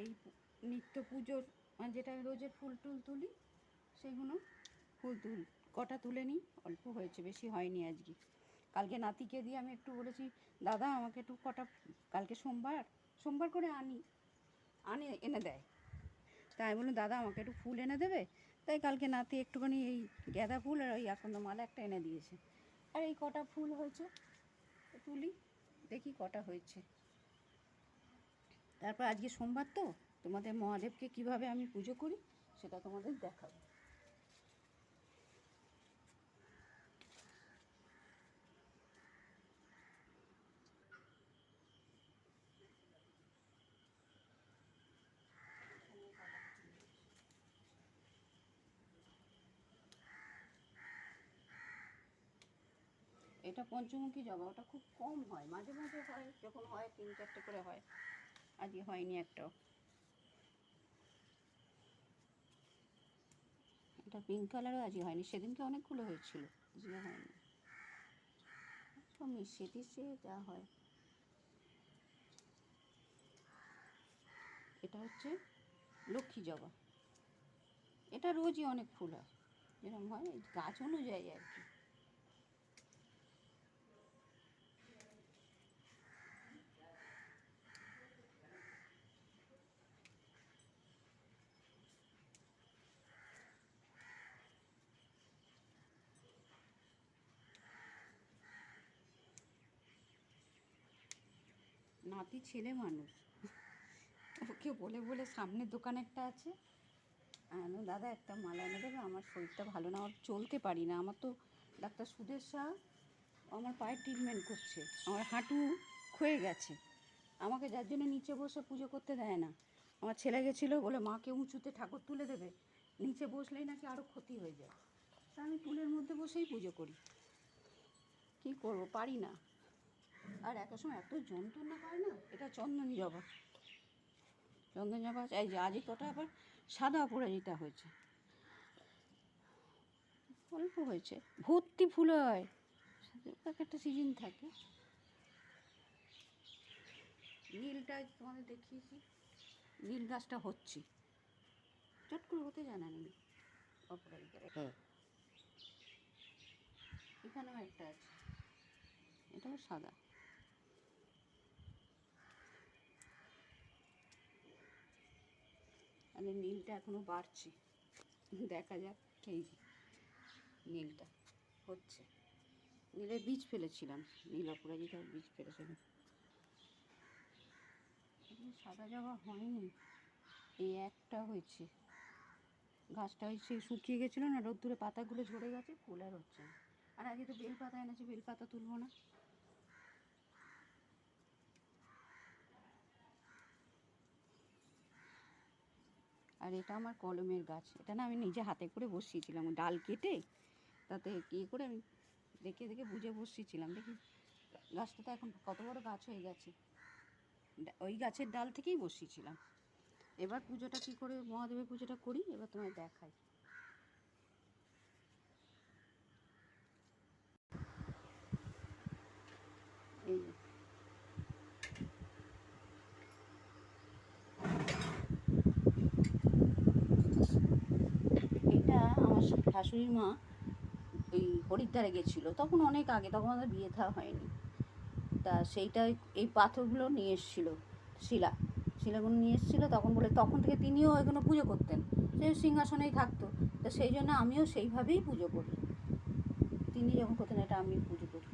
এই নিত্য পুজোর যেটা রোজের ফুল টুল তুলি সেগুলো কটা তুলে নিই, অল্প হয়েছে, বেশি হয়নি আজকে। কালকে নাতিকে দিয়ে আমি একটু বলেছি, দাদা আমাকে একটু কটা, কালকে সোমবার করে এনে দেয়, তাই বলুন দাদা আমাকে একটু ফুল এনে দেবে। তাই কালকে নাতি একটুখানি এই গাঁদা ফুল আর ওই আকন্দ মালা একটা এনে দিয়েছে। আর এই কটা ফুল হয়েছে, তুলি দেখি কটা হয়েছে। তারপর আজকে সোমবার তো তোমাদের মহাদেবকে কিভাবে আমি পুজো করি সেটা তোমাদের দেখাবো। এটা পঞ্চমুখী জবা, ওটা খুব কম হয়, মাঝে মাঝে হয়, যখন হয় 3-4টে করে হয়, আজকে হয়নি একটাও। এটা পিঙ্ক কালারও আজকে হয়নি, সেদিনকে অনেকগুলো হয়েছিল, আজকে হয়নি। সব মিশিয়ে টিশিয়ে যা হয়। এটা হচ্ছে লক্ষ্মী জবা, এটা রোজই অনেক ফুল হয়, যেরকম হয় গাছ অনুযায়ী আর কি। নাতি ছেলে মানুষ, ওকে বলে বলে সামনের দোকান একটা আছে, দাদা একটা মালা এনে দেবে, আমার শরীরটা ভালো না, আমার চলতে পারি না, আমার তো ডাক্তার সুদেশ শাহ আমার পায়ে ট্রিটমেন্ট করছে, আমার হাঁটু ক্ষয়ে গেছে, আমাকে যার জন্য নিচে বসে পুজো করতে দেয় না। আমার ছেলে গেছিলো বলে মাকে উঁচুতে ঠাকুর তুলে দেবে, নিচে বসলেই নাকি আরও ক্ষতি হয়ে যায়, তা আমি টুলের মধ্যে বসেই পুজো করি, কী করবো, পারি না। আর একটা সময় এত যন্ত্রণা পায় না। এটা চন্দনী জবা, চন্দন জবা এই যে আজই কটা আবার সাদা অপরাজিতা হয়েছে, অল্প হয়েছে, ভর্তি ফুল হয়, একটা সিজন থাকে। নীলটা তোমাদের দেখিয়েছি, নীল গাছটা হচ্ছে, চট করে হতে জানা নেই অপরাজিতা। হ্যাঁ, এখানেও একটা আছে, এটাও সাদা। আর নীলটা এখনো বাড়ছে, দেখা যাক। এই নীলটা হচ্ছে, নীলের বীজ ফেলেছিলাম, নীল অপরাজিতার বীজ ফেলেছিলাম। সাদা জবা হয়নি, এই একটা হয়েছে, গাছটা হয়েছে শুকিয়ে গেছিলো না, রোদ্দুরে পাতাগুলো ঝরে গেছে, ফুল আর হচ্ছে না। আর আজকে তো বেলপাতা এনেছে, বেলপাতা তুলবো না। আর এটা আমার কলমের গাছ, এটা না আমি নিজে হাতে করে বসিয়েছিলাম, ডাল কেটে তাতে করে আমি দেখে দেখে বুঝে বসিয়েছিলাম, দেখি গাছটা তো এখন কত বড় গাছ হয়ে গেছে, ওই গাছের ডাল থেকেই বসিয়েছিলাম। এবার পুজোটা কী করে মহাদেবের পুজোটা করি এবার তোমায় দেখাই। এই এটা আমার শাশুড়ির মা ওই হরিদ্বারে গেছিলো, তখন অনেক আগে, তখন আমাদের বিয়ে থা হয়নি, তা সেইটা এই পাথরগুলো নিয়ে এসেছিলো, শিলাগুলো নিয়ে এসেছিলো, তখন বলে তখন থেকে তিনিও এগুলো পুজো করতেন, সে সিংহাসনেই থাকতো, তা সেই জন্য আমিও সেইভাবেই পুজো করি, তিনি যখন করতেন এটা আমি পুজো করি।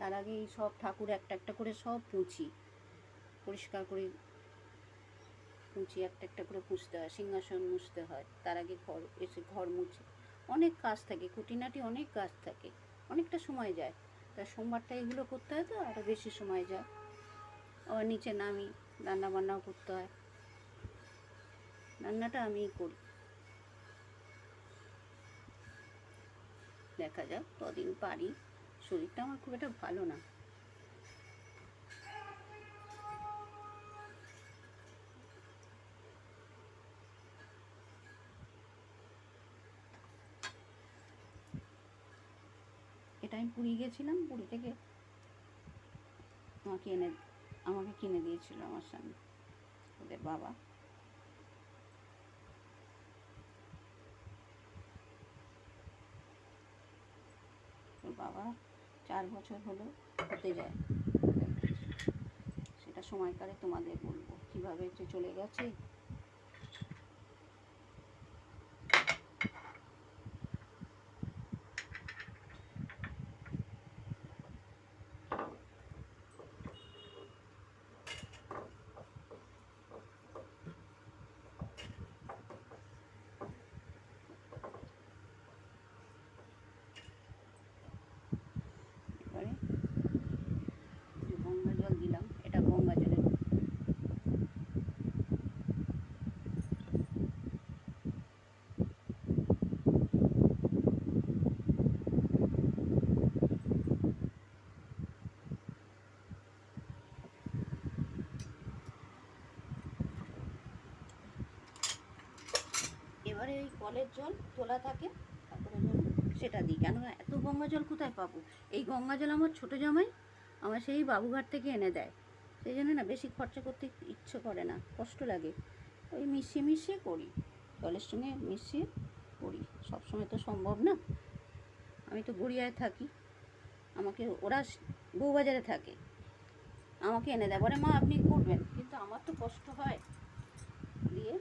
তার আগে এই সব ঠাকুর একটা একটা করে সব পুঁছি, পরিষ্কার করে মুছি, একটা একটা করে পুছতে হয়, সিংহাসন মুছতে হয়, তার আগে ঘর এসে ঘর মুছে, অনেক কাজ থাকে, খুঁটিনাটি অনেক কাজ থাকে, অনেকটা সময় যায়। তা সোমবারটা এগুলো করতে হয় তো আরও বেশি সময় যায়। আবার নিচে নামি, রান্না বান্নাও করতে হয়, রান্নাটা আমিই করি। দেখা যাক কদিন পারি, শরীরটা আমার খুব একটা ভালো না। এটা আমি পুরী গেছিলাম, পুরী থেকে আমাকে কিনে দিয়েছিল আমার স্বামী, ওদের বাবা। ওর বাবা 4 বছর হলো হতে যায়, সেটা সময়কালে তোমাদের বলবো কীভাবে যে চলে গেছে। এবারে যে গঙ্গা জল দিলাম, এটা গঙ্গা জলের, এবারে এই কলের জল তোলা থাকে ঠাকুরের জন্য, সেটা দিই। কেননা এত গঙ্গা জল কোথায় পাবো? এই গঙ্গা জল আমার ছোটো জামাই আমার সেই বাবুঘাট থেকে এনে দেয়, সেই জন্য না বেশি খরচা করতে ইচ্ছে করে না, কষ্ট লাগে। ওই মিশিয়ে মিশিয়ে করি, জলের সঙ্গে মিশিয়ে করি, সবসময় তো সম্ভব না। আমি তো গড়িয়ায় থাকি, আমাকে ওরা বউবাজারে থাকে, আমাকে এনে দেয়, বলে মা আপনি করবেন, কিন্তু আমার তো কষ্ট হয় দিয়ে।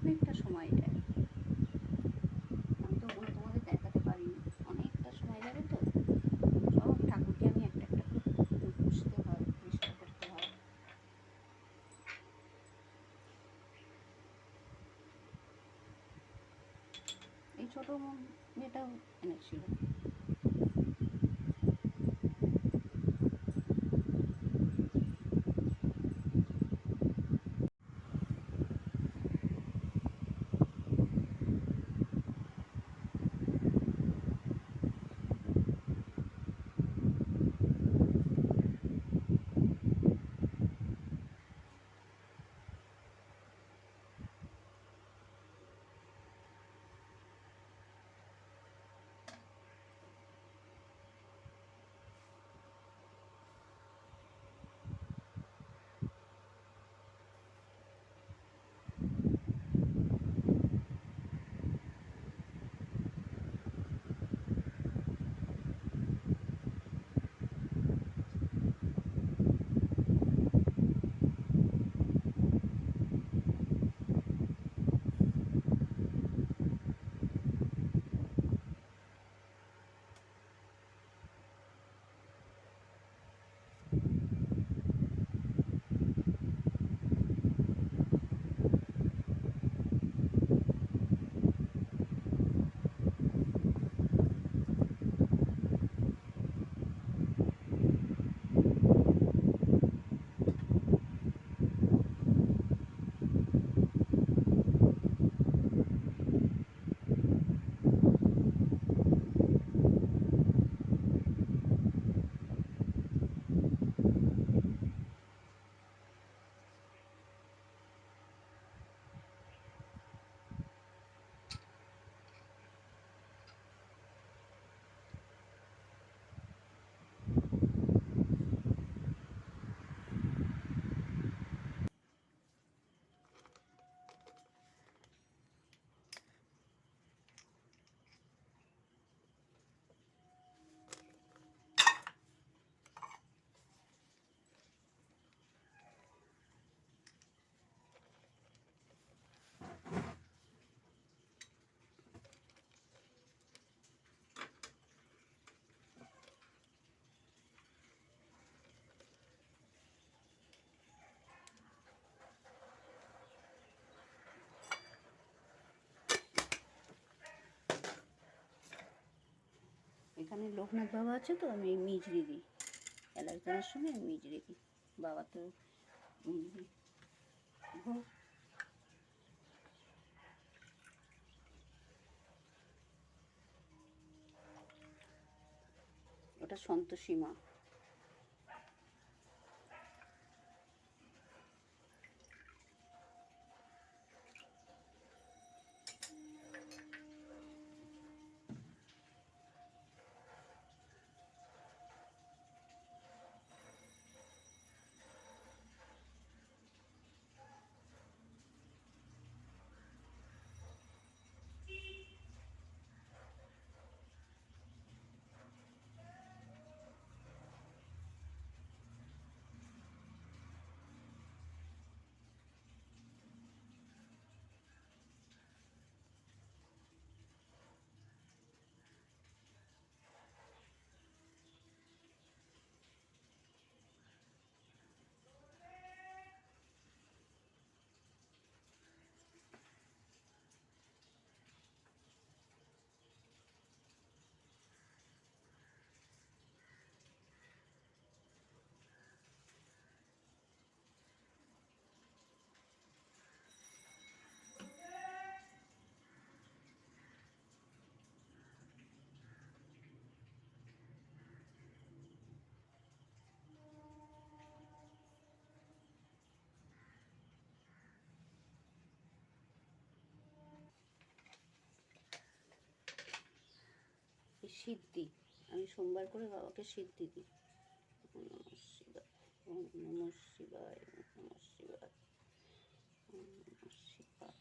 অনেকটা সময় যায়, আমি তো ওগুলো তোমাদের দেখাতে পারিনি, অনেকটা সময় যাবে তো। সব ঠাকুরকে আমি একটা একটা করে পুষতে হয়, পরিষ্কার করতে হয়। এই ছোটো মেয়েটাও এনেছিল। এখানে লোকনাথ বাবা আছে তো, আমি এই মিজরি দিই, এলাচদানার সঙ্গে আমি মিজরি দিই। বাবা তো মিজরি ভোগ। ওটা সন্তোষী মা। সিদ্ধি আমি সোমবার করে বাবাকে সিদ্ধি দিই। ওম নমঃ শিবায়, ওম নমঃ শিবায়, ওম নমঃ শিবায়, ওম নমঃ শিবায়।